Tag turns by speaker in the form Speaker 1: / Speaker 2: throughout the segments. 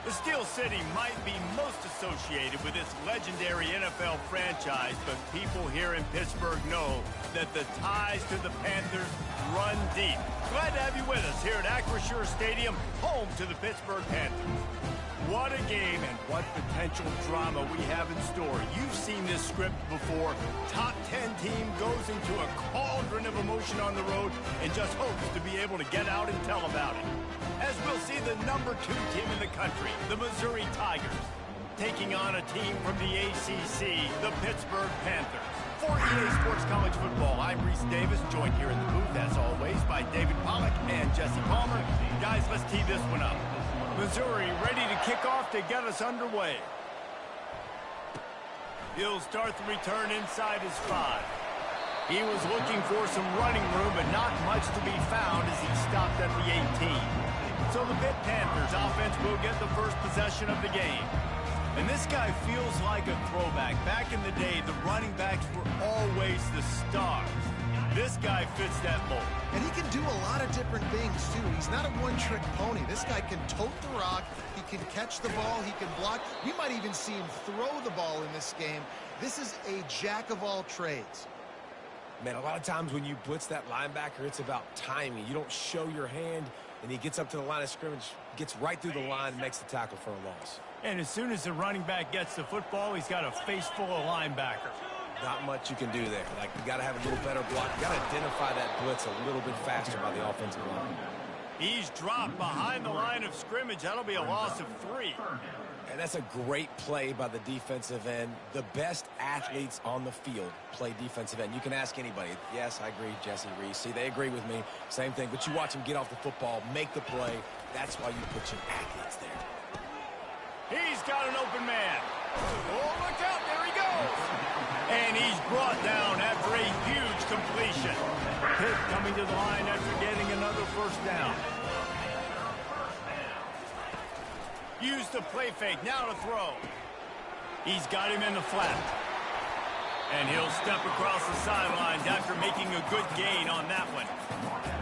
Speaker 1: The Steel City might be most associated with this legendary NFL franchise, but people here in Pittsburgh know that the ties to the Panthers run deep. Glad to have you with us here at Acrisure Stadium, home to the Pittsburgh Panthers. What a game and what potential drama we have in store. You've seen this script before. Top 10 team goes into a cauldron of emotion on the road and just hopes to be able to get out and tell about it. As we'll see the #2 team in the country, the Missouri Tigers, taking on a team from the ACC, the Pittsburgh Panthers. For EA Sports College Football, I'm Reese Davis, joined here in the booth, as always, by David Pollack and Jesse Palmer. Guys, let's tee this one up. Missouri ready to kick off to get us underway. He'll start the return inside his 5. He was looking for some running room, but not much to be found as he stopped at the 18. So the Pitt Panthers offense will get the first possession of the game. And this guy feels like a throwback. Back in the day, the running backs were always the stars. This guy fits that mold.
Speaker 2: And he can do a lot of different things, too. He's not a one-trick pony. This guy can tote the rock. He can catch the ball. He can block. We might even see him throw the ball in this game. This is a jack of all trades.
Speaker 3: Man, a lot of times when you blitz that linebacker, it's about timing. You don't show your hand, and he gets up to the line of scrimmage, gets right through the line, and makes the tackle for a loss.
Speaker 1: And as soon as the running back gets the football, he's got a face full of linebackers.
Speaker 3: Not much you can do there. Like, you got to have a little better block. You got to identify that blitz a little bit faster by the offensive line.
Speaker 1: He's dropped behind the line of scrimmage. That'll be a loss of 3.
Speaker 3: And that's a great play by the defensive end. The best athletes on the field play defensive end. You can ask anybody. Yes, I agree, Jesse, Reese. See, they agree with me. Same thing. But you watch them get off the football, make the play. That's why you put your athletes there.
Speaker 1: He's got an open man. Oh, look out. There he goes. And he's brought down after a huge completion. Pitt coming to the line after getting another first down. Use the play fake. Now to throw. He's got him in the flat. And he'll step across the sidelines after making a good gain on that one.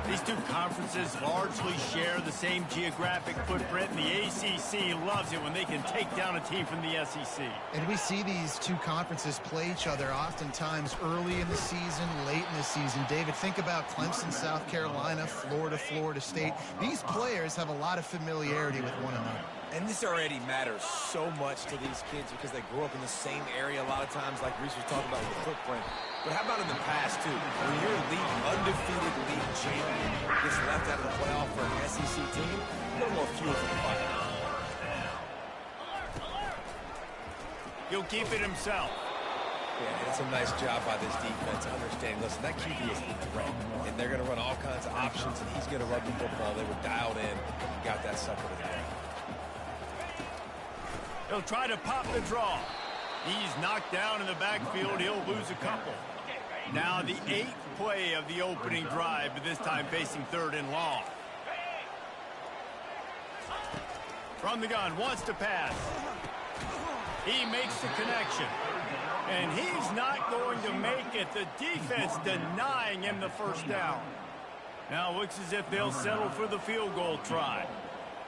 Speaker 1: These two conferences largely share the same geographic footprint, and the ACC loves it when they can take down a team from the SEC.
Speaker 2: And we see these two conferences play each other oftentimes early in the season, late in the season. David, think about Clemson, South Carolina, Florida, Florida State. These players have a lot of familiarity with one another.
Speaker 3: And this already matters so much to these kids because they grew up in the same area a lot of times, like Reese was talking about with the footprint. But how about in the past, too? When your undefeated league champion gets left out of the playoff for an SEC team, a little more fuel for the fire.
Speaker 1: He'll keep it himself.
Speaker 3: Yeah, it's a nice job by this defense understanding, listen, that QB is a threat, and they're going to run all kinds of options, and he's going to run the football. They were dialed in, got that sucker to the ground.
Speaker 1: He'll try to pop the draw. He's knocked down in the backfield. He'll lose a couple. Now the 8th play of the opening drive, but this time facing 3rd and long. From the gun, wants to pass. He makes the connection. And he's not going to make it. The defense denying him the first down. Now looks as if they'll settle for the field goal try.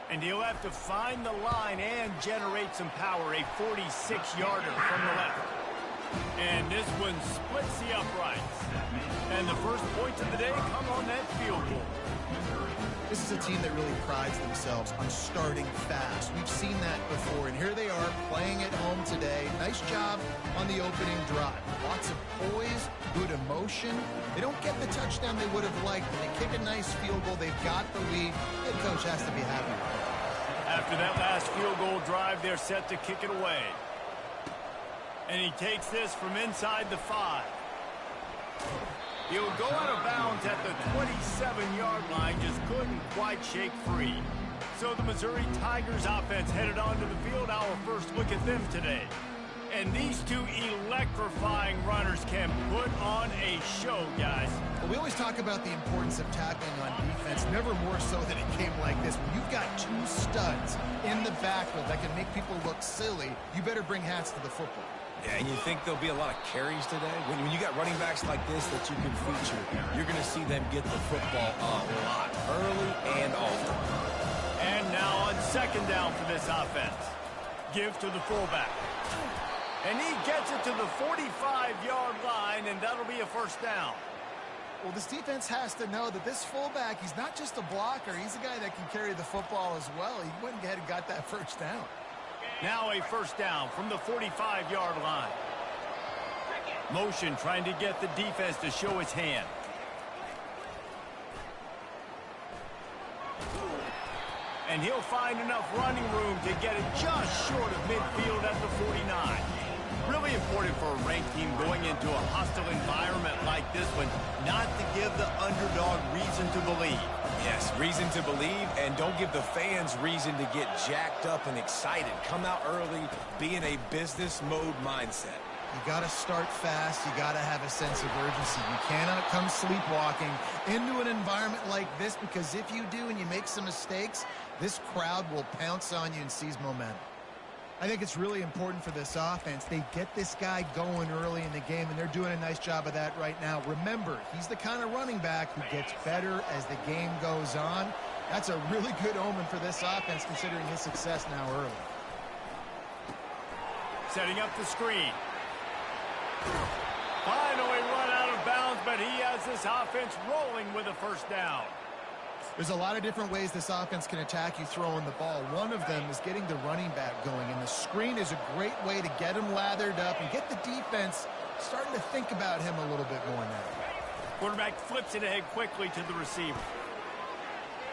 Speaker 1: And he'll have to find the line and generate some power. A 46-yarder from the left. And this one splits the uprights. And the first points of the day come on that field goal.
Speaker 2: This is a team that really prides themselves on starting fast. We've seen that before, and here they are playing at home today. Nice job on the opening drive. Lots of poise, good emotion. They don't get the touchdown they would have liked, but they kick a nice field goal. They've got the lead. Head coach has to be happy with it.
Speaker 1: After that last field goal drive, they're set to kick it away. And he takes this from inside the 5. He'll go out of bounds at the 27-yard line, just couldn't quite shake free. So the Missouri Tigers offense headed onto the field. Our first look at them today. And these two electrifying runners can put on a show, guys.
Speaker 2: Well, we always talk about the importance of tackling on defense, never more so than a game like this. When you've got two studs in the backfield that can make people look silly, you better bring hats to the football.
Speaker 3: Yeah, and you think there'll be a lot of carries today? When you got running backs like this that you can feature, you're going to see them get the football a lot, early and often.
Speaker 1: And now on second down for this offense. Give to the fullback. And he gets it to the 45-yard line, and that'll be a first down.
Speaker 2: Well, this defense has to know that this fullback, he's not just a blocker. He's a guy that can carry the football as well. He went ahead and got that first down.
Speaker 1: Now a first down from the 45-yard line. Motion trying to get the defense to show its hand. And he'll find enough running room to get it just short of midfield at the 49. Really important for a ranked team going into a hostile environment like this one not to give the underdog reason to believe.
Speaker 3: Yes, reason to believe, and don't give the fans reason to get jacked up and excited. Come out early, be in a business mode mindset.
Speaker 2: You got to start fast. You got to have a sense of urgency. You cannot come sleepwalking into an environment like this, because if you do and you make some mistakes, this crowd will pounce on you and seize momentum. I think it's really important for this offense. They get this guy going early in the game, and they're doing a nice job of that right now. Remember, he's the kind of running back who gets better as the game goes on. That's a really good omen for this offense, considering his success now early.
Speaker 1: Setting up the screen. Finally run out of bounds, but he has this offense rolling with a first down.
Speaker 2: There's a lot of different ways this offense can attack you throwing the ball. One of them is getting the running back going, and the screen is a great way to get him lathered up and get the defense starting to think about him a little bit more now.
Speaker 1: Quarterback flips it ahead quickly to the receiver.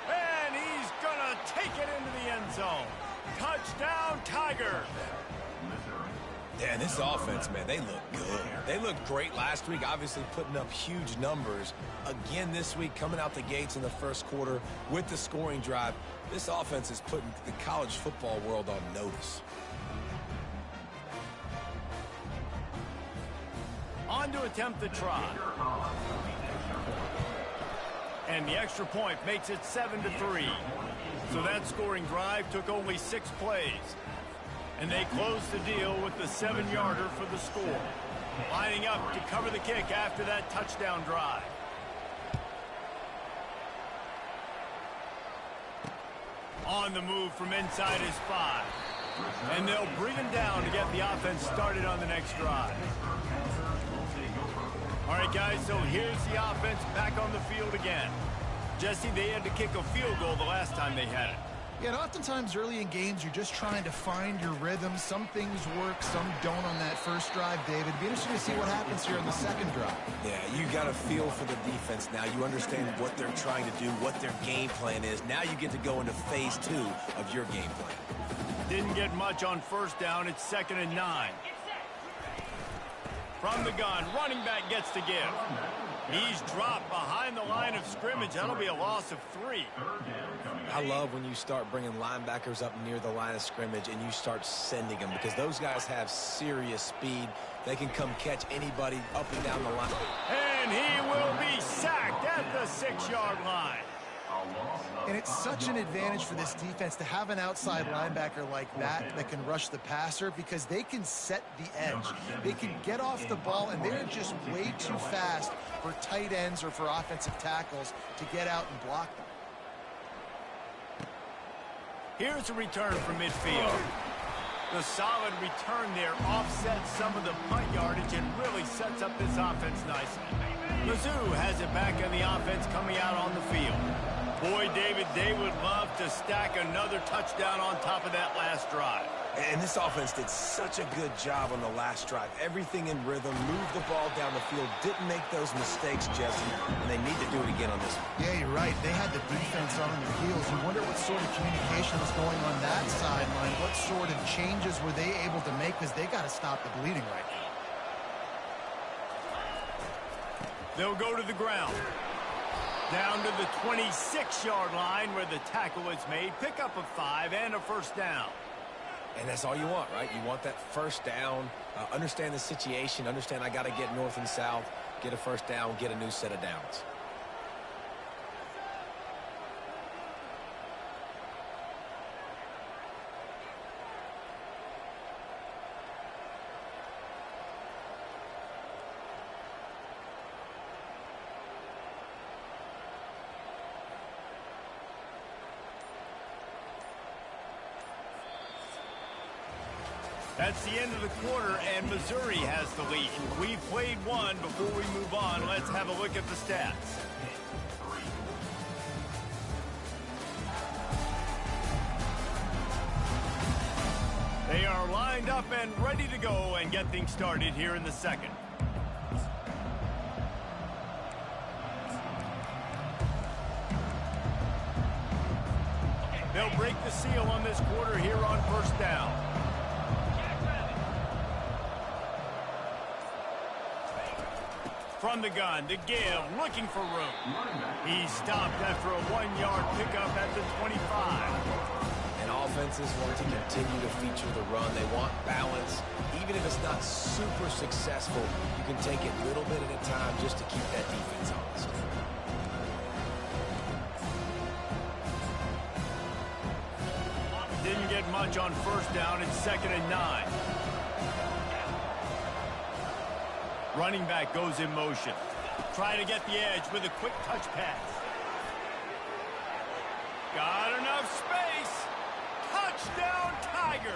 Speaker 1: And he's going to take it into the end zone. Touchdown, Tigers.
Speaker 3: Yeah, this offense, man, they look good. They looked great last week, obviously putting up huge numbers. Again this week, coming out the gates in the first quarter with the scoring drive. This offense is putting the college football world on notice.
Speaker 1: On to attempt the try. And the extra point makes it 7-3. So that scoring drive took only 6 plays. And they close the deal with the 7-yarder for the score. Lining up to cover the kick after that touchdown drive. On the move from inside his 5. And they'll bring him down to get the offense started on the next drive. All right, guys, so here's the offense back on the field again. Jesse, they had to kick a field goal the last time they had it.
Speaker 2: Yeah, and oftentimes early in games, you're just trying to find your rhythm. Some things work, some don't on that first drive, David. It'd be interesting to see what happens here in the second drive.
Speaker 3: Yeah, you got a feel for the defense now. You understand what they're trying to do, what their game plan is. Now you get to go into phase 2 of your game plan.
Speaker 1: Didn't get much on first down. It's 2nd and 9. From the gun, running back gets to give. He's dropped behind the line of scrimmage. That'll be a loss of 3.
Speaker 3: I love when you start bringing linebackers up near the line of scrimmage and you start sending them, because those guys have serious speed. They can come catch anybody up and down the line.
Speaker 1: And he will be sacked at the 6-yard line.
Speaker 2: And it's such an advantage for this defense to have an outside linebacker like that that can rush the passer, because they can set the edge. They can get off the ball, and they're just way too fast for tight ends or for offensive tackles to get out and block them.
Speaker 1: Here's a return from midfield. The solid return there offsets some of the punt yardage and really sets up this offense nicely. Mizzou has it back in the offense coming out on the field. Boy, David, they would love to stack another touchdown on top of that last drive.
Speaker 3: And this offense did such a good job on the last drive. Everything in rhythm, moved the ball down the field, didn't make those mistakes, Jesse, and they need to do it again on this one.
Speaker 2: Yeah, you're right. They had the defense on their heels. You wonder what sort of communication was going on that sideline. What sort of changes were they able to make, because they got to stop the bleeding right now.
Speaker 1: They'll go to the ground. Down to the 26-yard line where the tackle is made. Pick up a 5 and a first down.
Speaker 3: And that's all you want, right? You want that first down, understand the situation, understand I got to get north and south, get a first down, get a new set of downs.
Speaker 1: That's the end of the quarter, and Missouri has the lead. We've played one. Before we move on, let's have a look at the stats. They are lined up and ready to go and get things started here in the second. They'll break the seal on this quarter here on first down. From the gun to give, looking for room. He stopped after a 1-yard pickup at the 25.
Speaker 3: And offenses want to continue to feature the run. They want balance. Even if it's not super successful, you can take it little bit at a time just to keep that defense honest.
Speaker 1: Didn't get much on first down. It's 2nd and 9. Running back goes in motion. Try to get the edge with a quick touch pass. Got enough space. Touchdown Tigers.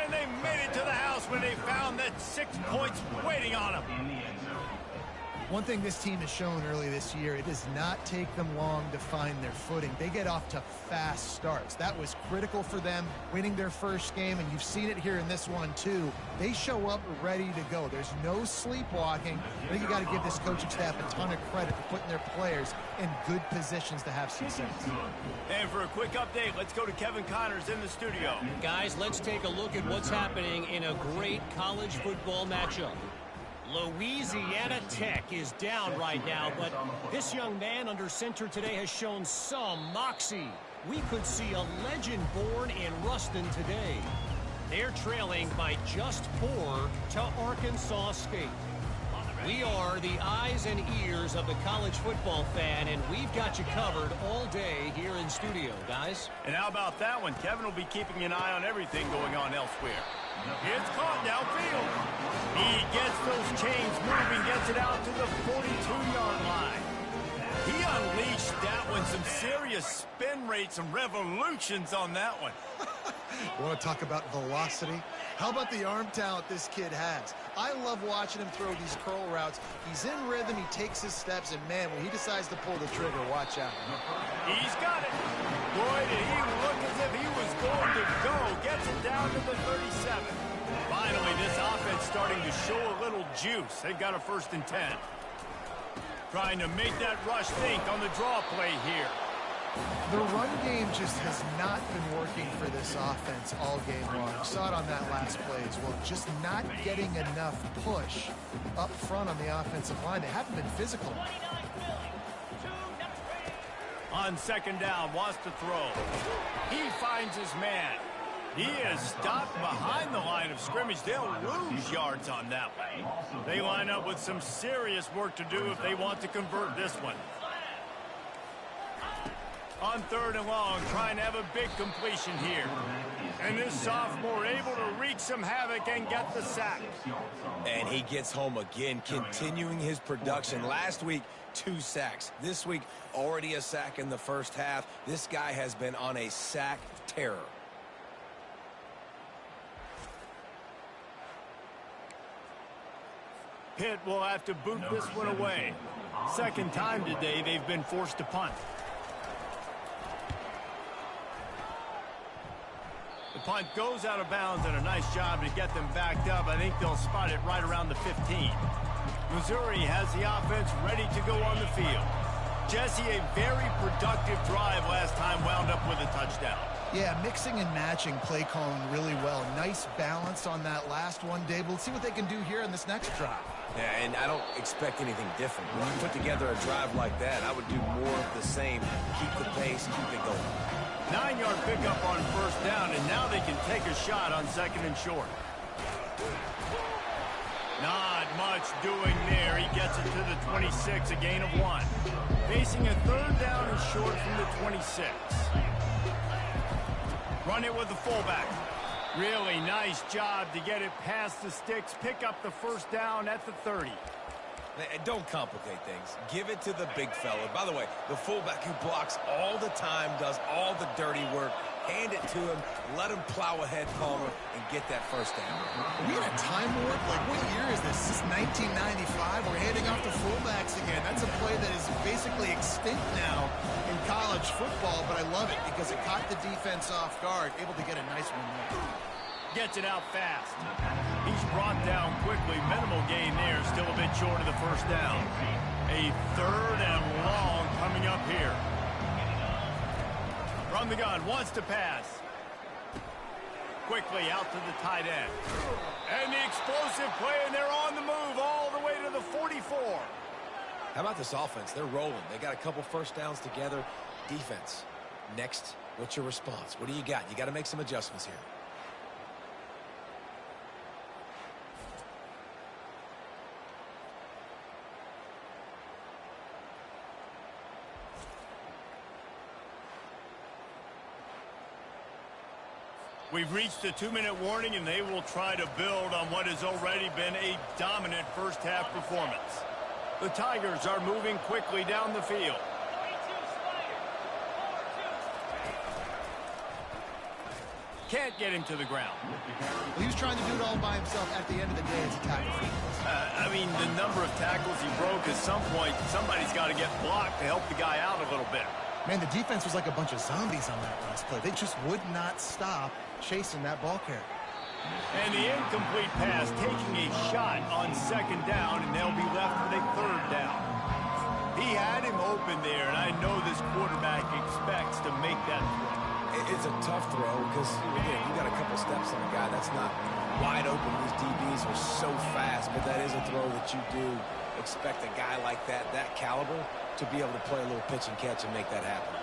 Speaker 1: And they made it to the house when they found that 6 points waiting on them.
Speaker 2: One thing this team has shown early this year, it does not take them long to find their footing. They get off to fast starts. That was critical for them winning their first game, and you've seen it here in this one too. They show up ready to go. There's no sleepwalking. I think you got to give this coaching staff a ton of credit for putting their players in good positions to have success.
Speaker 1: And for a quick update, let's go to Kevin Connors in the studio.
Speaker 4: Guys, let's take a look at what's happening in a great college football matchup. Louisiana Tech is down right now, but this young man under center today has shown some moxie. We could see a legend born in Ruston today. They're trailing by just 4 to Arkansas State. We are the eyes and ears of the college football fan, and we've got you covered all day here in studio, guys.
Speaker 1: And how about that one? Kevin will be keeping an eye on everything going on elsewhere. It's caught downfield. He gets those chains moving, gets it out to the 42-yard line. He unleashed that one. Some serious spin rates, some revolutions on that one.
Speaker 2: Want to talk about velocity? How about the arm talent this kid has? I love watching him throw these curl routes. He's in rhythm, he takes his steps, and man, when he decides to pull the trigger, watch out.
Speaker 1: He's got it. Boy, did he look as if he was going to go. Gets it down to the 37. Finally, this offense starting to show a little juice. They've got a 1st and 10. Trying to make that rush think on the draw play here.
Speaker 2: The run game just has not been working for this offense all game long. You saw it on that last play as well. Just not getting enough push up front on the offensive line. They haven't been physical.
Speaker 1: On 2nd down, wants to throw. He finds his man. He is stopped behind the line of scrimmage. They'll lose yards on that one. They line up with some serious work to do if they want to convert this one. On 3rd and long, trying to have a big completion here. And this sophomore able to wreak some havoc and get the sack.
Speaker 3: And he gets home again, continuing his production. Last week, 2 sacks. This week, already a sack in the first half. This guy has been on a sack terror.
Speaker 1: Pitt will have to boot this one away. 2nd time today they've been forced to punt. The punt goes out of bounds, and a nice job to get them backed up. I think they'll spot it right around the 15. Missouri has the offense ready to go on the field. Jesse, a very productive drive last time, wound up with a touchdown.
Speaker 2: Yeah, mixing and matching play calling really well. Nice balance on that last one, Dave. Let's see what they can do here in this next drive.
Speaker 3: Yeah, and I don't expect anything different. When you put together a drive like that, I would do more of the same. Keep the pace, keep it going.
Speaker 1: 9-yard pickup on 1st down, and now they can take a shot on 2nd and short. Not much doing there. He gets it to the 26, a gain of 1. Facing a 3rd down and short from the 26. Run it with the fullback. Really nice job to get it past the sticks. Pick up the 1st down at the 30.
Speaker 3: Don't complicate things. Give it to the big fella. By the way, the fullback who blocks all the time, does all the dirty work. hand it to him, let him plow ahead, Palmer, and get that first down.
Speaker 2: Are we in a time warp? Like, what year is this? This is 1995. We're handing off to fullbacks again. That's a play that is basically extinct now in college football, but I love it because it caught the defense off guard, able to get a nice one there.
Speaker 1: Gets it out fast. He's brought down quickly. Minimal gain there. Still a bit short of the first down. A 3rd and long coming up here. From the gun. Wants to pass. Quickly out to the tight end. And the explosive play, and they're on the move all the way to the 44.
Speaker 3: How about this offense? They're rolling. They got a couple first downs together. Defense. Next, what's your response? What do you got? You got to make some adjustments here.
Speaker 1: We've reached the 2-minute warning, and they will try to build on what has already been a dominant first-half performance. The Tigers are moving quickly down the field. Can't get him to the ground.
Speaker 2: Well, he was trying to do it all by himself. At the end of the day, it's a tackle.
Speaker 1: I mean, the number of tackles he broke, at some point, somebody's got to get blocked to help the guy out a little bit.
Speaker 2: Man, the defense was like a bunch of zombies on that last play. They just would not stop chasing that ball carrier.
Speaker 1: And the incomplete pass taking a shot on 2nd down, and they'll be left with a 3rd down. He had him open there, and I know this quarterback expects to make that throw.
Speaker 3: It's a tough throw because, again, you got a couple steps on the guy. That's not wide open. These DBs are so fast, but that is a throw that you do expect a guy like that caliber, to be able to play a little pitch and catch and make that happen.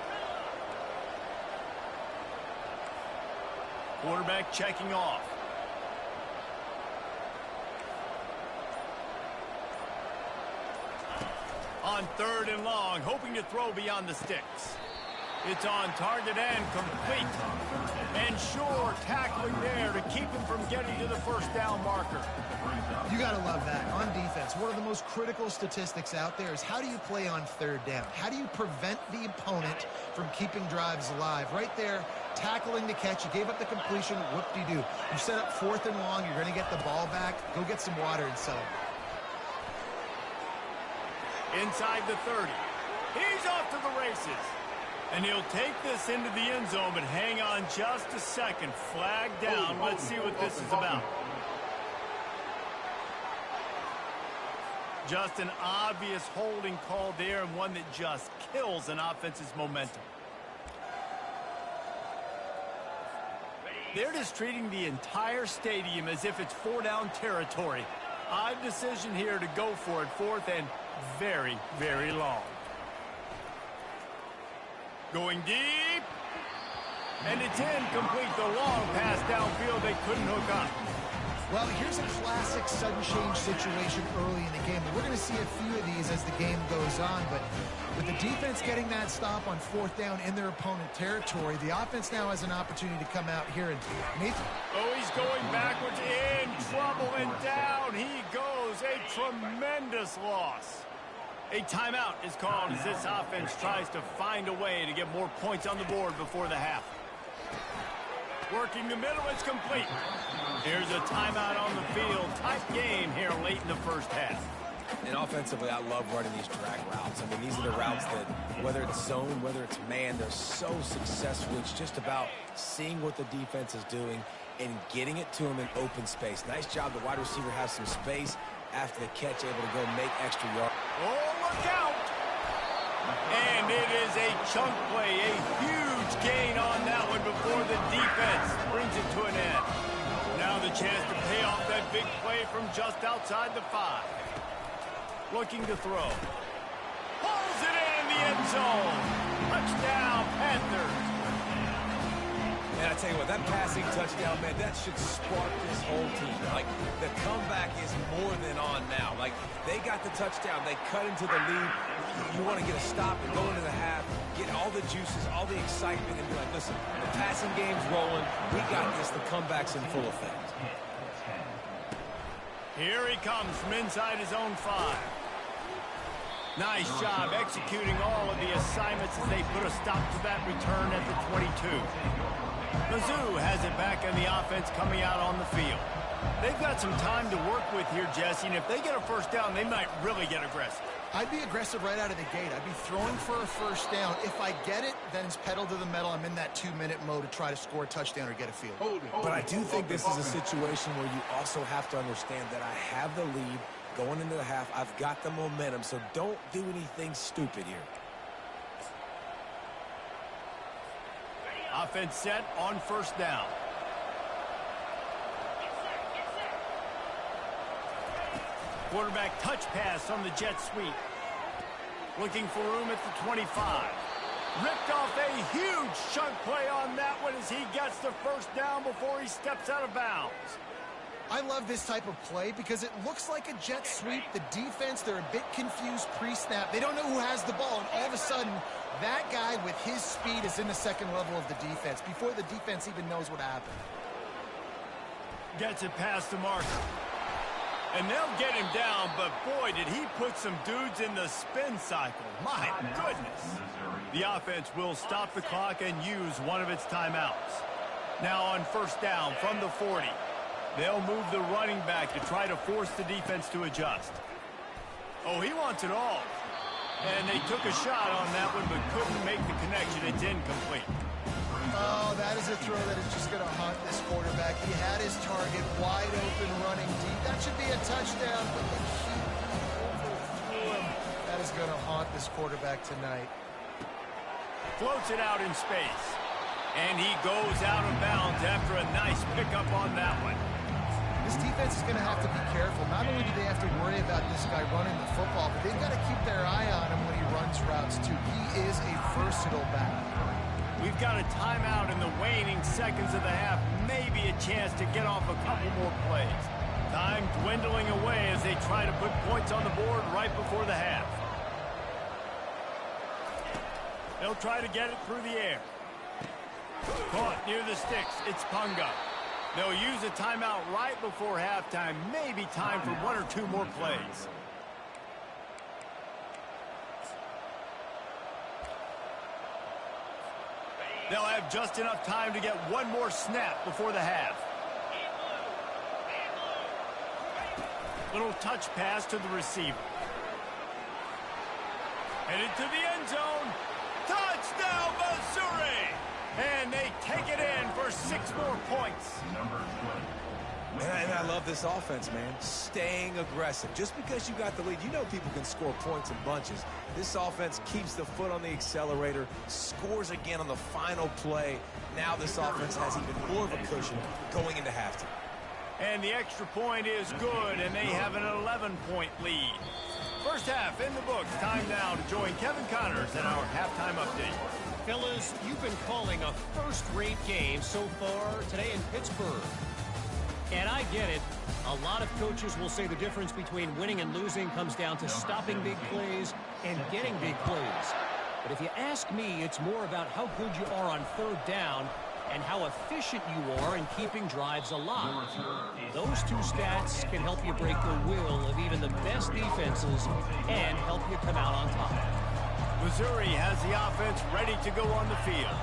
Speaker 1: Quarterback checking off. On 3rd and long, hoping to throw beyond the sticks. It's on target and complete. And sure, tackling there to keep him from getting to the first down marker.
Speaker 2: You got to love that. On defense, one of the most critical statistics out there is how do you play on 3rd down? How do you prevent the opponent from keeping drives alive? Right there, tackling the catch. You gave up the completion. Whoop-de-doo. You set up 4th and long. You're going to get the ball back. Go get some water and celebrate.
Speaker 1: Inside the 30. He's off to the races. And he'll take this into the end zone, but hang on just a second. Flag down. Let's see what this is about. Just an obvious holding call there, and one that just kills an offense's momentum. They're just treating the entire stadium as if it's 4-down territory. Odd decision here to go for it. 4th and very, very long. Going deep. And it's incomplete. The long pass downfield, they couldn't hook up.
Speaker 2: Well, here's a classic sudden change situation early in the game. We're going to see a few of these as the game goes on, but with the defense getting that stop on 4th down in their opponent territory, the offense now has an opportunity to come out here and make...
Speaker 1: Oh, he's going backwards, in trouble, and down he goes. A tremendous loss. A timeout is called as this offense tries to find a way to get more points on the board before the half. Working the middle, it's complete. Here's a timeout on the field. Tight game here late in the first half.
Speaker 3: And offensively, I love running these drag routes. I mean, these are the routes that, whether it's zone, whether it's man, they're so successful. It's just about seeing what the defense is doing and getting it to them in open space. Nice job. The wide receiver has some space after the catch, able to go make extra yards.
Speaker 1: Oh, look out! And it is a chunk play, a huge gain on that one before the defense brings it to an end. Now the chance to pay off that big play from just outside the 5. Looking to throw. Pulls it in the end zone. Touchdown, Panthers.
Speaker 3: And I tell you what, that passing touchdown, man, that should spark this whole team. Like, the comeback is more than on now. Like, they got the touchdown. They cut into the lead. You want to get a stop and go into the half, get all the juices, all the excitement, and be like, listen, the passing game's rolling. We got this. The comeback's in full effect.
Speaker 1: Here he comes from inside his own 5. Nice job executing all of the assignments as they put a stop to that return at the 22. Mizzou has it back in the offense coming out on the field. They've got some time to work with here, Jesse, and if they get a first down, they might really get aggressive.
Speaker 2: I'd be aggressive right out of the gate. I'd be throwing for a first down. If I get it, then it's pedal to the metal. I'm in that 2-minute mode to try to score a touchdown or get a field.
Speaker 3: But I do think this is a situation where you also have to understand that I have the lead going into the half. I've got the momentum, so don't do anything stupid here.
Speaker 1: Offense set on first down. Quarterback touch pass on the jet sweep. Looking for room at the 25. Ripped off a huge chunk play on that one as he gets the first down before he steps out of bounds.
Speaker 2: I love this type of play because it looks like a jet sweep. The defense, they're a bit confused pre-snap. They don't know who has the ball, and all of a sudden, that guy with his speed is in the second level of the defense before the defense even knows what happened.
Speaker 1: Gets it past the marker. And they'll get him down, but boy, did he put some dudes in the spin cycle. My goodness. The offense will stop the clock and use one of its timeouts. Now on first down from the 40. They'll move the running back to try to force the defense to adjust. Oh, he wants it all. And they took a shot on that one, but couldn't make the connection. It's incomplete.
Speaker 2: Oh, that is a throw that is just going to haunt this quarterback. He had his target wide open running deep. That should be a touchdown, but the QB overthrew him. That is going to haunt this quarterback tonight.
Speaker 1: Floats it out in space. And he goes out of bounds after a nice pickup on that one.
Speaker 2: This defense is going to have to be careful. Not only do they have to worry about this guy running the football, but they've got to keep their eye on him when he runs routes, too. He is a versatile back.
Speaker 1: We've got a timeout in the waning seconds of the half. Maybe a chance to get off a couple more plays. Time dwindling away as they try to put points on the board right before the half. They'll try to get it through the air. Caught near the sticks. It's Punga. They'll use a timeout right before halftime. Maybe time for one or two more plays. They'll have just enough time to get one more snap before the half. Little touch pass to the receiver. Headed to the end zone. Touchdown, Missouri! And they take it in for 6 more points.
Speaker 3: And I love this offense, man. Staying aggressive. Just because you got the lead, you know people can score points in bunches. This offense keeps the foot on the accelerator, scores again on the final play. Now this offense has even more of a cushion going into halftime.
Speaker 1: And the extra point is good, and they have an 11-point lead. First half in the books. Time now to join Kevin Connors in our halftime update.
Speaker 4: Fellas, you've been calling a first-rate game so far today in Pittsburgh. And I get it. A lot of coaches will say the difference between winning and losing comes down to stopping big plays and getting big plays. But if you ask me, it's more about how good you are on third down and how efficient you are in keeping drives alive. Those two stats can help you break the will of even the best defenses and help you come out on top.
Speaker 1: Missouri has the offense ready to go on the field.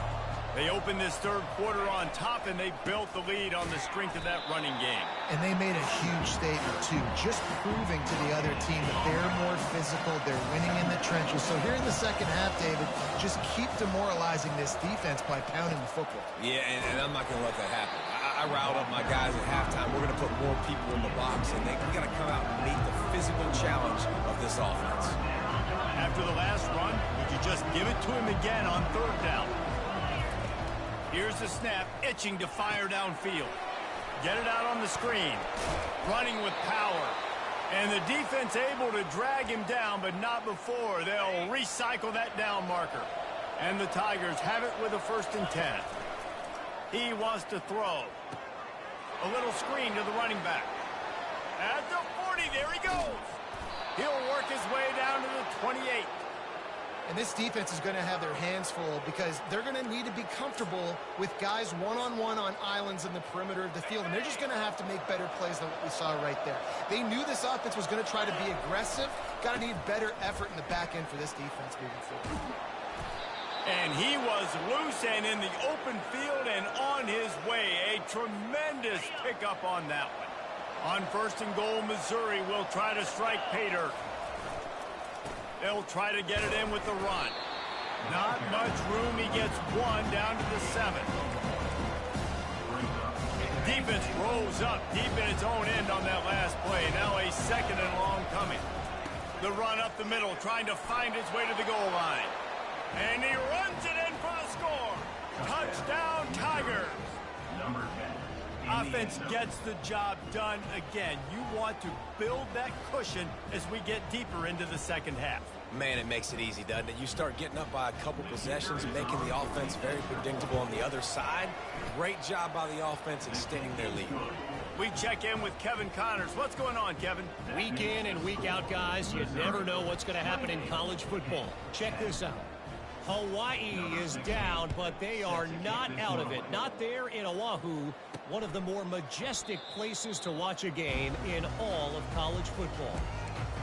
Speaker 1: They opened this third quarter on top, and they built the lead on the strength of that running game.
Speaker 2: And they made a huge statement, too, just proving to the other team that they're more physical, they're winning in the trenches. So here in the second half, David, just keep demoralizing this defense by pounding the football.
Speaker 3: Yeah, and I'm not going to let that happen. I riled up my guys at halftime. We're going to put more people in the box, and we got to come out and meet the physical challenge of this offense.
Speaker 1: After the last run, would you just give it to him again on third down? Here's the snap, itching to fire downfield. Get it out on the screen. Running with power. And the defense able to drag him down, but not before. They'll recycle that down marker. And the Tigers have it with a 1st and 10. He wants to throw. A little screen to the running back. At the 40, there he goes. He'll work his way down to the 28.
Speaker 2: And this defense is going to have their hands full because they're going to need to be comfortable with guys one-on-one on islands in the perimeter of the field. And they're just going to have to make better plays than what we saw right there. They knew this offense was going to try to be aggressive. Got to need better effort in the back end for this defense moving forward.
Speaker 1: And he was loose and in the open field and on his way. A tremendous pickup on that one. On 1st and goal, Missouri will try to strike pay dirt. They'll try to get it in with the run. Not much room. He gets one down to the 7. Defense rolls up deep in its own end on that last play. Now a 2nd and long coming. The run up the middle, trying to find his way to the goal line. And he runs it in for the score. Touchdown, Tigers. Offense gets the job done again. You want to build that cushion as we get deeper into the second half.
Speaker 3: Man, it makes it easy, doesn't it? You start getting up by a couple possessions, making the offense very predictable on the other side. Great job by the offense extending their lead.
Speaker 1: We check in with Kevin Connors. What's going on, Kevin?
Speaker 4: Week in and week out, guys, you never know what's going to happen in college football. Check this out. Hawaii is down, but they are not out of it. Not there in Oahu, one of the more majestic places to watch a game in all of college football.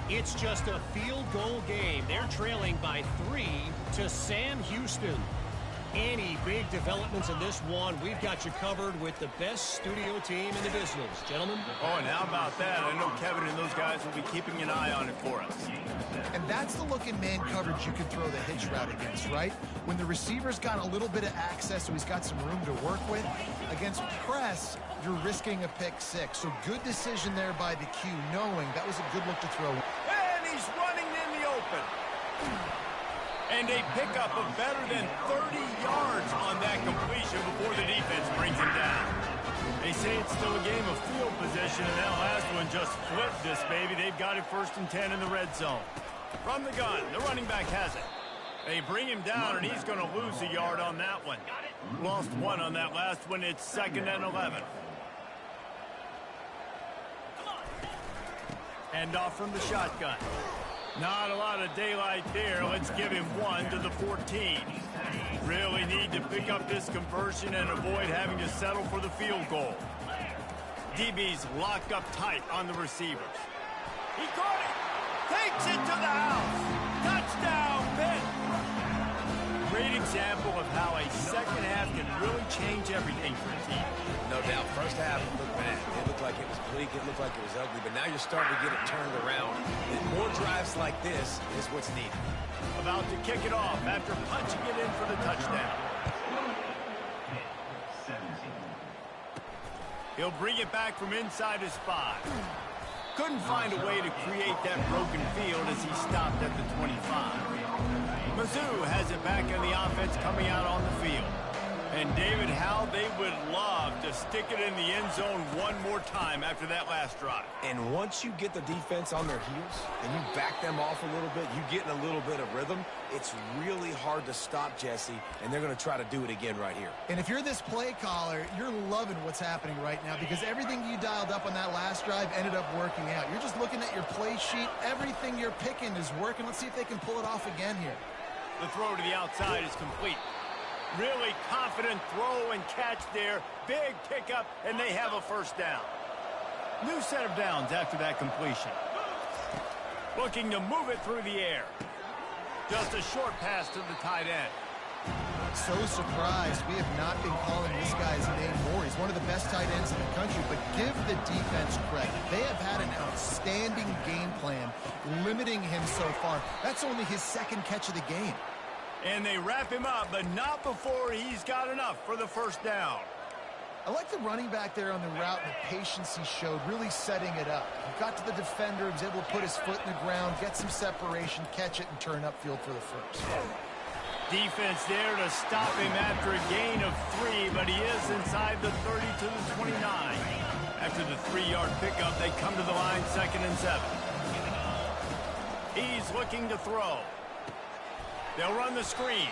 Speaker 4: It's just a field goal game. They're trailing by 3 to Sam Houston. Any big developments in this one, we've got you covered with the best studio team in the business. Gentlemen?
Speaker 1: Oh, and how about that? I know Kevin and those guys will be keeping an eye on it for us.
Speaker 2: And that's the look in man coverage you can throw the hitch route against, right? When the receiver's got a little bit of access, so he's got some room to work with. Against press, you're risking a pick 6. So good decision there by the Q, knowing that was a good look to throw.
Speaker 1: And he's running in the open. And a pickup of better than 30 yards on that completion before the defense brings him down. They say it's still a game of field position, and that last one just flipped this baby. They've got it 1st and 10 in the red zone. From the gun, the running back has it. They bring him down, and he's going to lose a yard on that one. Lost 1 on that last one. It's 2nd and 11. Hand off from the shotgun. Not a lot of daylight there. Let's give him 1 to the 14. Really need to pick up this conversion and avoid having to settle for the field goal. DB's locked up tight on the receivers. He caught it. Takes it to the house. Touchdown, Pitt. Great example of how a second half can really change everything for a team.
Speaker 3: No doubt. First half looked bad. It looked like it was bleak. It looked like it was ugly. But now you're starting to get it turned around. And more drives like this is what's needed.
Speaker 1: About to kick it off after punching it in for the touchdown. He'll bring it back from inside his 5. Couldn't find a way to create that broken field as he stopped at the 25. Mizzou has it back in the offense coming out on the field. And David, how they would love to stick it in the end zone one more time after that last drive.
Speaker 3: And once you get the defense on their heels and you back them off a little bit, you get in a little bit of rhythm, it's really hard to stop, Jesse, and they're going to try to do it again right here.
Speaker 2: And if you're this play caller, you're loving what's happening right now because everything you dialed up on that last drive ended up working out. You're just looking at your play sheet. Everything you're picking is working. Let's see if they can pull it off again here.
Speaker 1: The throw to the outside is complete. Really confident throw and catch there. Big pickup, and they have a first down. New set of downs after that completion. Looking to move it through the air. Just a short pass to the tight end.
Speaker 2: So surprised we have not been calling this guy's name more. He's one of the best tight ends in the country, but give the defense credit. They have had an outstanding game plan limiting him so far. That's only his 2nd catch of the game.
Speaker 1: And they wrap him up, but not before he's got enough for the first down.
Speaker 2: I like the running back there on the route and the patience he showed, really setting it up. He got to the defender, was able to put his foot in the ground, get some separation, catch it, and turn upfield for the first.
Speaker 1: Defense there to stop him after a gain of 3, but he is inside the 30 to the 29. After the 3-yard pickup, they come to the line 2nd and 7. He's looking to throw. They'll run the screen.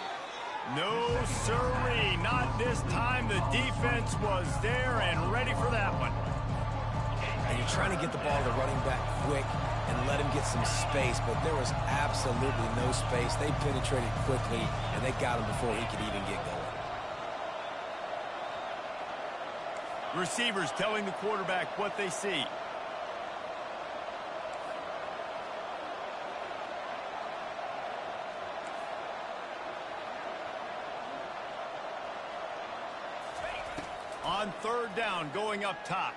Speaker 1: No, sirree, not this time. The defense was there and ready for that one.
Speaker 3: And you're trying to get the ball to the running back quick. and let him get some space, but there was absolutely no space. They penetrated quickly, and they got him before he could even get going.
Speaker 1: Receivers telling the quarterback what they see. On third down, going up top.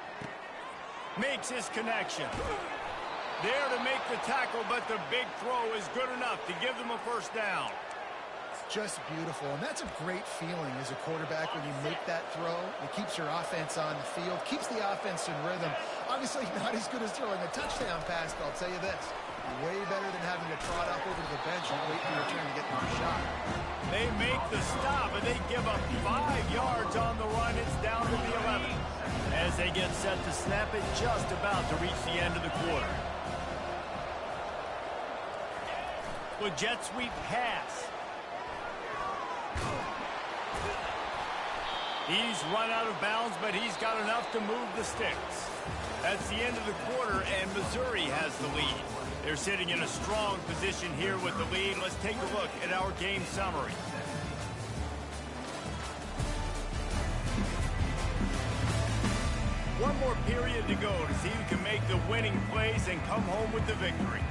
Speaker 1: Makes his connection. There to make the tackle, but the big throw is good enough to give them a first down.
Speaker 2: Just beautiful, and that's a great feeling as a quarterback when you make that throw. It keeps your offense on the field, keeps the offense in rhythm. Obviously not as good as throwing a touchdown pass, but I'll tell you this, way better than having to trot up over to the bench and wait for your turn to get another shot.
Speaker 1: They make the stop, and they give up 5 yards on the run. It's down to the 11. As they get set to snap it, just about to reach the end of the quarter. With jet sweep pass. He's run out of bounds, but he's got enough to move the sticks. That's the end of the quarter, and Missouri has the lead. They're sitting in a strong position here with the lead. Let's take a look at our game summary. One more period to go to see who can make the winning plays and come home with the victory.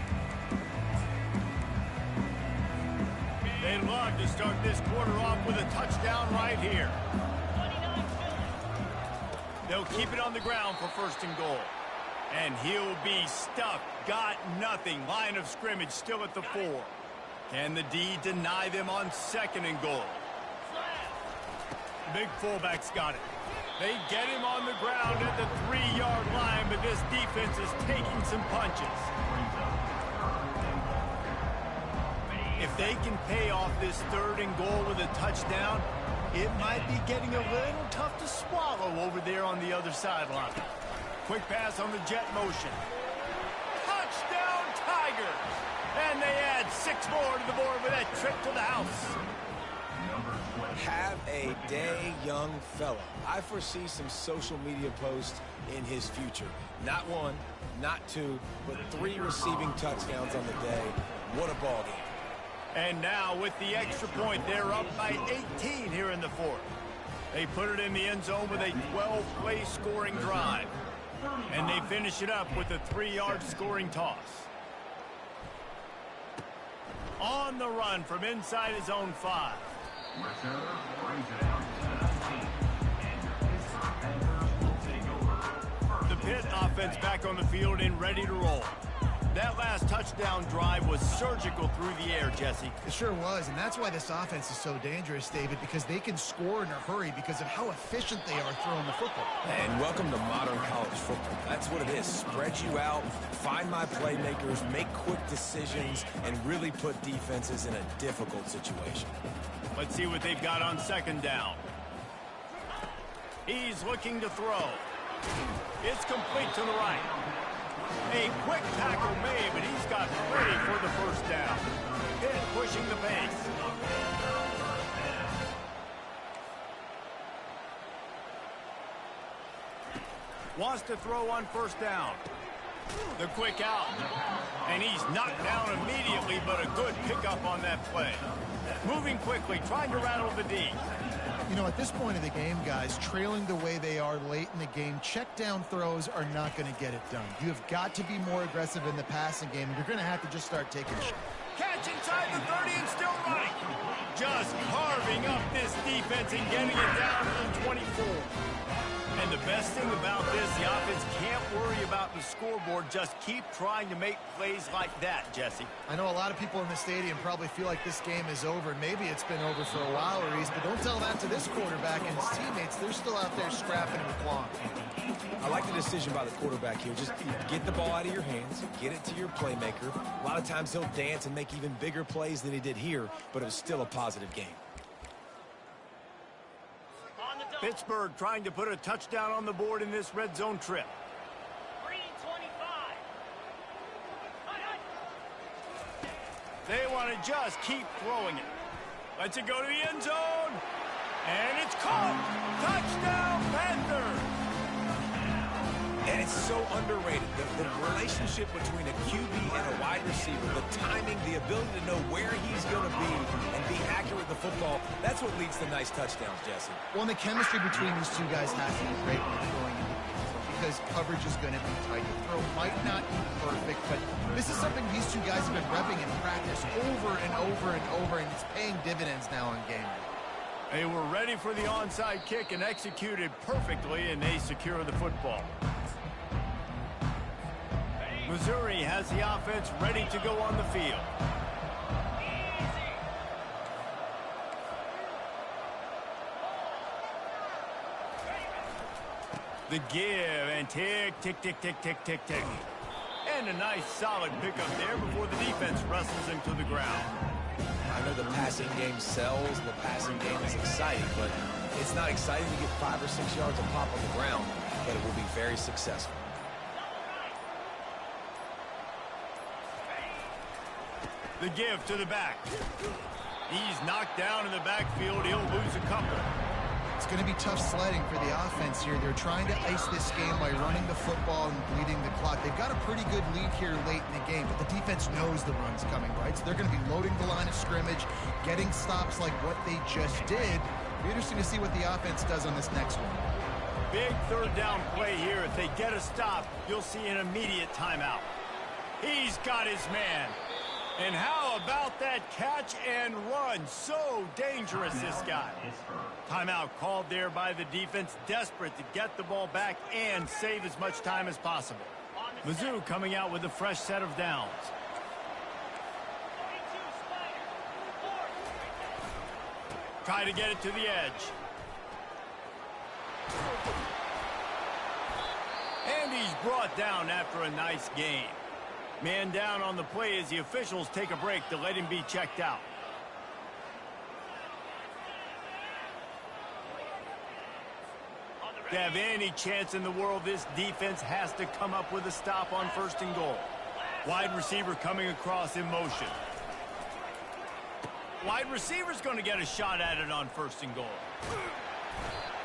Speaker 1: They'd love to start this quarter off with a touchdown right here. They'll keep it on the ground for first and goal. And he'll be stuck. Got nothing. Line of scrimmage still at the 4. Can the D deny them on second and goal? Big fullback's got it. They get him on the ground at the 3-yard line, but this defense is taking some punches. If they can pay off this third and goal with a touchdown, it might be getting a little tough to swallow over there on the other sideline. Quick pass on the jet motion. Touchdown, Tigers! And they add 6 more to the board with that trip to the house.
Speaker 3: Have a day, young fella. I foresee some social media posts in his future. Not 1, not 2, but 3 receiving touchdowns on the day. What a ball game.
Speaker 1: And now with the extra point, they're up by 18 here in the 4th. They put it in the end zone with a 12-play scoring drive. And they finish it up with a 3-yard scoring toss. On the run from inside his own 5. The Pitt offense back on the field and ready to roll. That last touchdown drive was surgical through the air, Jesse.
Speaker 2: It sure was, and that's why this offense is so dangerous, David, because they can score in a hurry because of how efficient they are throwing the football.
Speaker 3: And welcome to modern college football. That's what it is. Spread you out, find my playmakers, make quick decisions, and really put defenses in a difficult situation.
Speaker 1: Let's see what they've got on second down. He's looking to throw. It's complete to the right. A quick tackle made, but he's got plenty for the first down. Pitt pushing the pace. Wants to throw on first down. The quick out. And he's knocked down immediately, but a good pickup on that play. Moving quickly, trying to rattle the D.
Speaker 2: You know, at this point of the game, guys, trailing the way they are late in the game, check down throws are not going to get it done. You have got to be more aggressive in the passing game, and you're going to have to just start taking shots.
Speaker 1: Catch inside the 30 and still running. Just carving up this defense and getting it down to the 24. And the best thing about this, the offense can't worry about the scoreboard. Just keep trying to make plays like that, Jesse.
Speaker 2: I know a lot of people in the stadium probably feel like this game is over. Maybe it's been over for a while, Reese, but don't tell that to this quarterback and his teammates. They're still out there scrapping and clawing.
Speaker 3: I like the decision by the quarterback here. Just get the ball out of your hands, get it to your playmaker. A lot of times he'll dance and make even bigger plays than he did here, but it was still a positive game.
Speaker 1: Pittsburgh trying to put a touchdown on the board in this red zone trip. 3:25. They want to just keep throwing it. Lets it go to the end zone. And it's caught. Touchdown, Panthers.
Speaker 3: And it's so underrated. The relationship between a QB and a wide receiver, the timing, the ability to know where he's going to be and be accurate with the football, that's what leads to nice touchdowns, Jesse.
Speaker 2: Well, and the chemistry between these two guys has to be great when you're going into the field because coverage is going to be tight. The throw might not be perfect, but this is something these two guys have been repping in practice over and over and over, and it's paying dividends now on game day.
Speaker 1: They were ready for the onside kick and executed perfectly, and they secure the football. Missouri has the offense ready to go on the field. The give and tick, tick, tick, tick, tick, tick, tick. And a nice solid pickup there before the defense wrestles him to the ground.
Speaker 3: I know the passing game sells, the passing game is exciting, but it's not exciting to get 5 or 6 yards of pop on the ground, but it will be very successful.
Speaker 1: The give to the back. He's knocked down in the backfield. He'll lose a couple.
Speaker 2: It's going to be tough sledding for the offense here. They're trying to ice this game by running the football and bleeding the clock. They've got a pretty good lead here late in the game, but the defense knows the run's coming, right? So they're going to be loading the line of scrimmage, getting stops like what they just did. It'll be interesting to see what the offense does on this next one.
Speaker 1: Big third down play here. If they get a stop, you'll see an immediate timeout. He's got his man. And how about that catch and run? So dangerous, this guy. Timeout called there by the defense, desperate to get the ball back and save as much time as possible. Mizzou coming out with a fresh set of downs. Try to get it to the edge. And he's brought down after a nice gain. Man down on the play as the officials take a break to let him be checked out. To have any chance in the world, this defense has to come up with a stop on 1st and goal. Wide receiver coming across in motion. Wide receiver's going to get a shot at it on 1st and goal.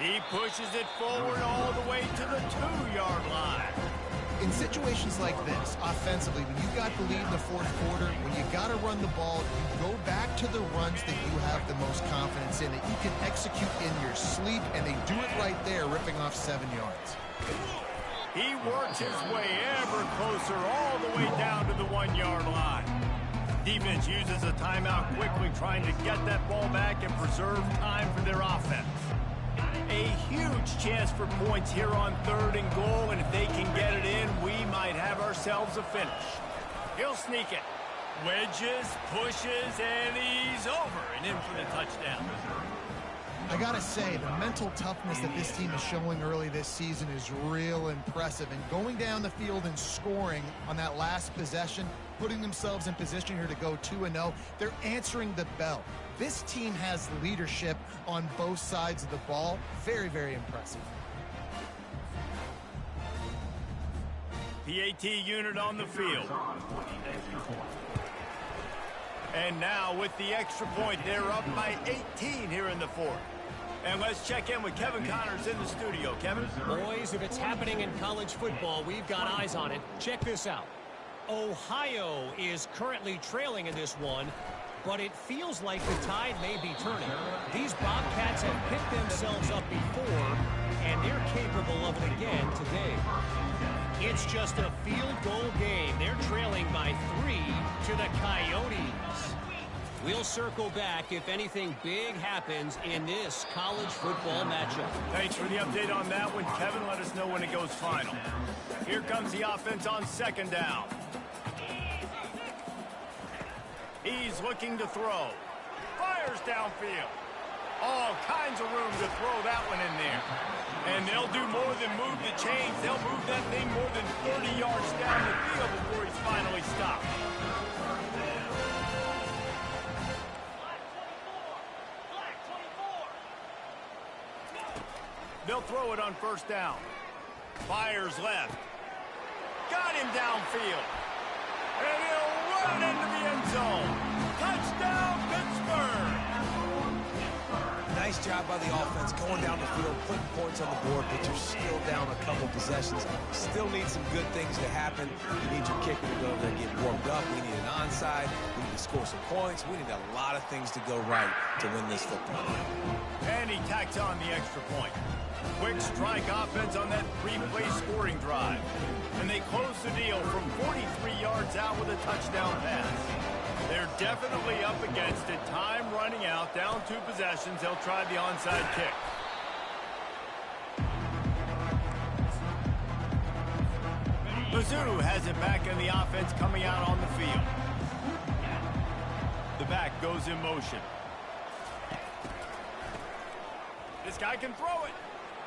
Speaker 1: He pushes it forward all the way to the 2-yard line.
Speaker 2: In situations like this, offensively, when you've got the lead in the 4th quarter, when you got to run the ball, you go back to the runs that you have the most confidence in, that you can execute in your sleep, and they do it right there, ripping off 7 yards.
Speaker 1: He works his way ever closer all the way down to the 1-yard line. Defense uses a timeout quickly, trying to get that ball back and preserve time for their offense. A huge chance for points here on 3rd and goal, and if they can get it in, we might have ourselves a finish. He'll sneak it. Wedges, pushes, and he's over and in for the touchdown.
Speaker 2: I gotta say, the mental toughness that this team is showing early this season is real impressive. And going down the field and scoring on that last possession, putting themselves in position here to go 2-0, they're answering the bell. This team has leadership on both sides of the ball. Very, very impressive.
Speaker 1: PAT unit on the field. And now with the extra point, they're up by 18 here in the 4th. And let's check in with Kevin Connors in the studio. Kevin?
Speaker 4: Boys, if it's happening in college football, we've got eyes on it. Check this out. Ohio is currently trailing in this one, but it feels like the tide may be turning. These Bobcats have picked themselves up before, and they're capable of it again today. It's just a field goal game. They're trailing by 3 to the Coyotes. We'll circle back if anything big happens in this college football matchup.
Speaker 1: Thanks for the update on that one, Kevin. Let us know when it goes final. Here comes the offense on 2nd down. He's looking to throw. Fires downfield. All kinds of room to throw that one in there. And they'll do more than move the chains. They'll move that thing more than 30 yards down the field before he's finally stopped. They'll throw it on 1st down. Fires left. Got him downfield. And he'll run into the end zone. Touchdown, Pittsburgh!
Speaker 3: Nice job by the offense going down the field, putting points on the board, but you're still down a couple possessions. Still need some good things to happen. You need your kicker to go over there and get warmed up. We need an onside. We need to score some points. We need a lot of things to go right to win this football game.
Speaker 1: And he tacks on the extra point. Quick strike offense on that three-play scoring drive. And they close the deal from 43 yards out with a touchdown pass. They're definitely up against it. Time running out. Down 2 possessions. They'll try the onside kick. Mizzou has it back in the offense coming out on the field. The back goes in motion. This guy can throw it.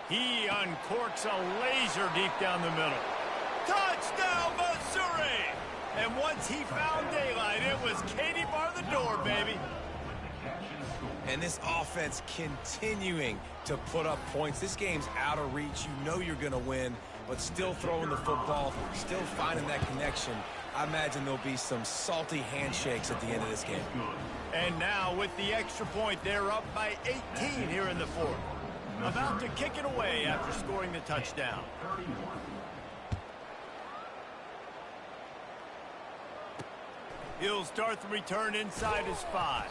Speaker 1: He uncorks a laser deep down the middle. Touchdown, Missouri! And once he found daylight, it was Katie bar the door, baby.
Speaker 3: And this offense continuing to put up points. This game's out of reach. You know you're going to win, but still throwing the football, still finding that connection. I imagine there'll be some salty handshakes at the end of this game.
Speaker 1: And now with the extra point, they're up by 18 here in the fourth. About to kick it away after scoring the touchdown. He'll start the return inside his 5.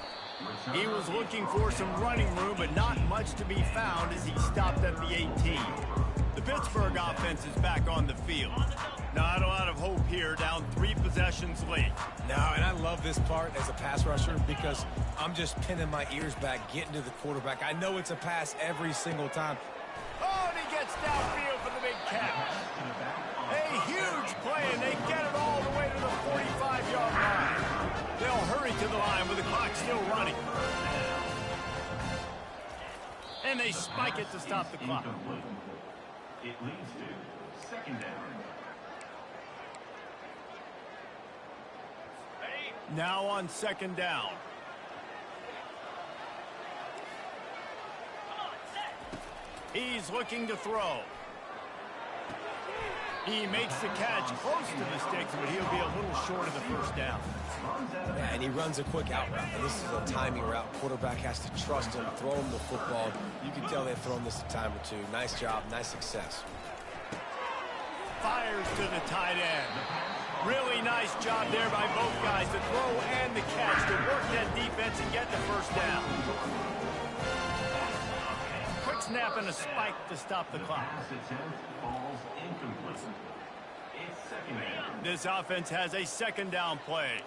Speaker 1: He was looking for some running room, but not much to be found as he stopped at the 18. The Pittsburgh offense is back on the field. Not a lot of hope here, down 3 possessions late.
Speaker 3: No, and I love this part as a pass rusher because I'm just pinning my ears back, getting to the quarterback. I know it's a pass every single time.
Speaker 1: Oh, and he gets downfield for the big catch. A huge play, and they get it all the way to the 45-yard line. They'll hurry to the line with the clock still running. And they spike it to stop the clock.
Speaker 5: It leads to second down.
Speaker 1: Now on second down. He's looking to throw. He makes the catch close to the sticks, but he'll be a little short of the first down.
Speaker 3: Yeah, and he runs a quick out route. And this is a timing route. Quarterback has to trust him, throw him the football. You can tell they've thrown this a time or two. Nice job, nice success.
Speaker 1: Fires to the tight end. Really nice job there by both guys, the throw and the catch, to work that defense and get the first down. Quick snap and a spike to stop the clock. This offense has a second down play.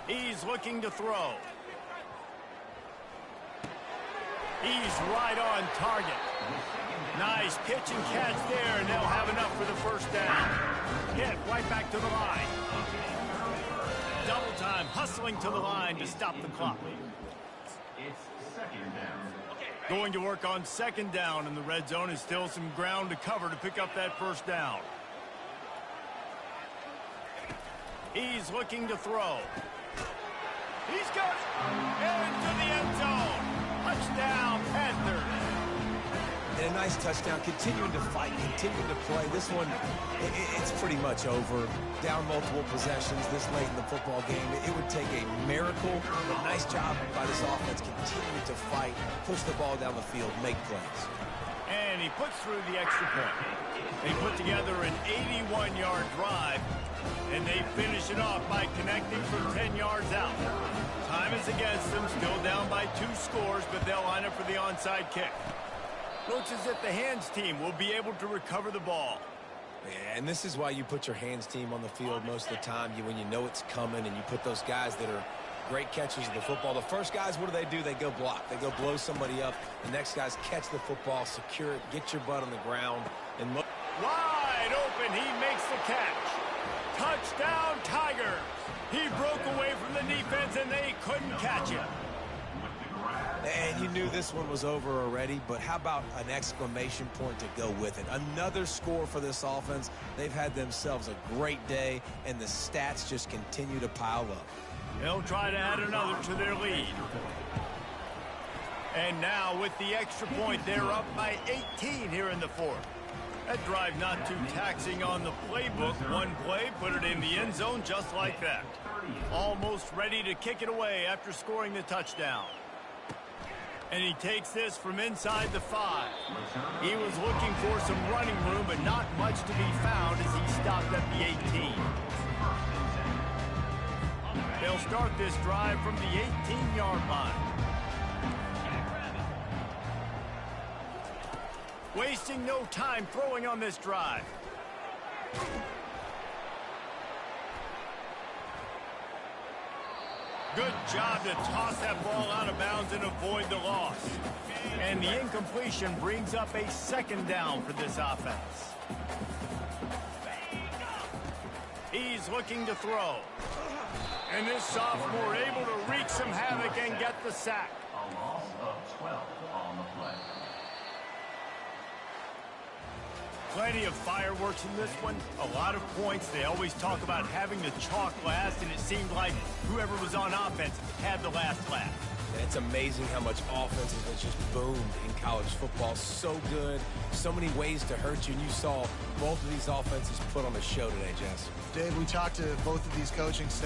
Speaker 1: He's looking to throw. He's right on target. Nice pitch and catch there, and they'll have enough for the first down. Hit right back to the line. Double time, hustling to the line to stop the clock.
Speaker 5: It's second down.
Speaker 1: Going to work on second down, and the red zone is still some ground to cover to pick up that first down. He's looking to throw. He's got it into the end zone. Touchdown, Panthers.
Speaker 3: And a nice touchdown, continuing to fight, continuing to play. This one, it's pretty much over. Down multiple possessions this late in the football game. It would take a miracle, but nice job by this offense, continuing to fight, push the ball down the field, make plays.
Speaker 1: And he puts through the extra point. They put together an 81-yard drive, and they finish it off by connecting from 10 yards out. Time is against them, still down by 2 scores, but they'll line up for the onside kick. Looks as if the hands team will be able to recover the ball.
Speaker 3: Yeah, and this is why you put your hands team on the field most of the time. When you know it's coming, and you put those guys that are great catchers of the football. The first guys, what do? They go block. They go blow somebody up. The next guys catch the football, secure it, get your butt on the ground, and look.
Speaker 1: Wide open, he makes the catch. Touchdown, Tigers. He broke away from the defense, and they couldn't catch him.
Speaker 3: And you knew this one was over already, but how about an exclamation point to go with it? Another score for this offense. They've had themselves a great day, and the stats just continue to pile up.
Speaker 1: They'll try to add another to their lead. And now with the extra point, they're up by 18 here in the fourth. That drive not too taxing on the playbook. One play, put it in the end zone just like that. Almost ready to kick it away after scoring the touchdown. And he takes this from inside the 5. He was looking for some running room, but not much to be found as he stopped at the 18. They'll start this drive from the 18-yard line. Wasting no time throwing on this drive. Good job to toss that ball out of bounds and avoid the loss. And the incompletion brings up a second down for this offense. He's looking to throw. And this sophomore able to wreak some havoc and get the sack.
Speaker 5: A loss of 12 on the play.
Speaker 1: Plenty of fireworks in this one. A lot of points. They always talk about having the chalk last, and it seemed like whoever was on offense had the last laugh.
Speaker 3: And it's amazing how much offense has just boomed in college football. So good. So many ways to hurt you. And you saw both of these offenses put on a show today, Jess.
Speaker 2: Dave, we talked to both of these coaching staff.